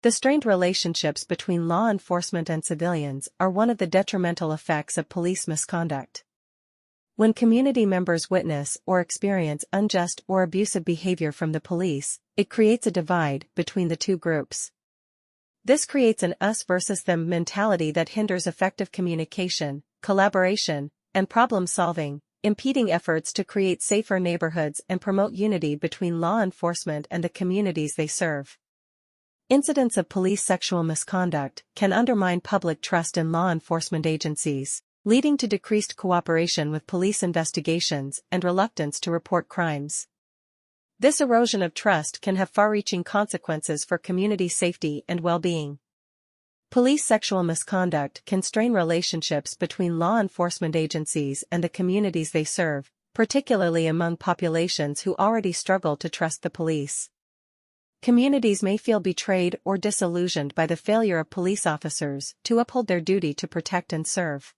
The strained relationships between law enforcement and civilians are one of the detrimental effects of police misconduct. When community members witness or experience unjust or abusive behavior from the police, it creates a divide between the two groups. This creates an us versus them mentality that hinders effective communication, collaboration, and problem-solving, impeding efforts to create safer neighborhoods and promote unity between law enforcement and the communities they serve. Incidents of police sexual misconduct can undermine public trust in law enforcement agencies, leading to decreased cooperation with police investigations and reluctance to report crimes. This erosion of trust can have far-reaching consequences for community safety and well-being. Police sexual misconduct can strain relationships between law enforcement agencies and the communities they serve, particularly among populations who already struggle to trust the police. Communities may feel betrayed or disillusioned by the failure of police officers to uphold their duty to protect and serve.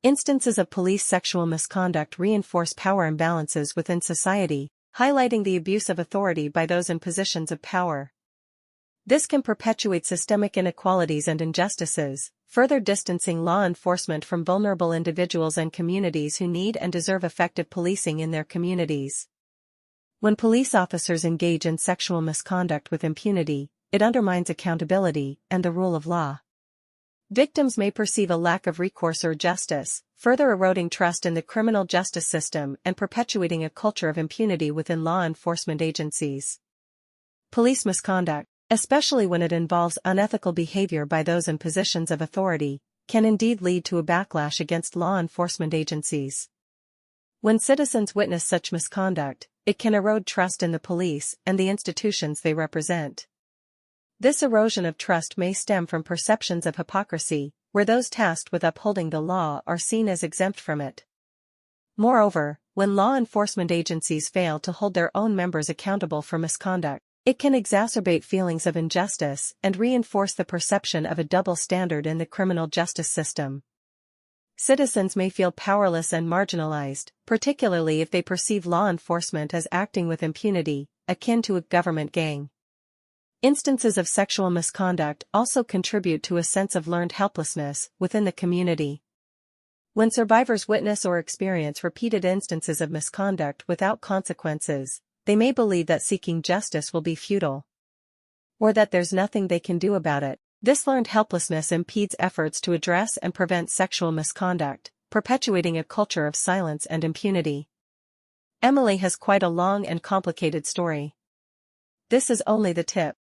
Instances of police sexual misconduct reinforce power imbalances within society, highlighting the abuse of authority by those in positions of power. This can perpetuate systemic inequalities and injustices, further distancing law enforcement from vulnerable individuals and communities who need and deserve effective policing in their communities. When police officers engage in sexual misconduct with impunity, it undermines accountability and the rule of law. Victims may perceive a lack of recourse or justice, further eroding trust in the criminal justice system and perpetuating a culture of impunity within law enforcement agencies. Police misconduct, especially when it involves unethical behavior by those in positions of authority, can indeed lead to a backlash against law enforcement agencies. When citizens witness such misconduct, it can erode trust in the police and the institutions they represent. This erosion of trust may stem from perceptions of hypocrisy, where those tasked with upholding the law are seen as exempt from it. Moreover, when law enforcement agencies fail to hold their own members accountable for misconduct, it can exacerbate feelings of injustice and reinforce the perception of a double standard in the criminal justice system. Citizens may feel powerless and marginalized, particularly if they perceive law enforcement as acting with impunity, akin to a government gang. Instances of sexual misconduct also contribute to a sense of learned helplessness within the community. When survivors witness or experience repeated instances of misconduct without consequences, they may believe that seeking justice will be futile, or that there's nothing they can do about it. This learned helplessness impedes efforts to address and prevent sexual misconduct, perpetuating a culture of silence and impunity. Emily has quite a long and complicated story. This is only the tip.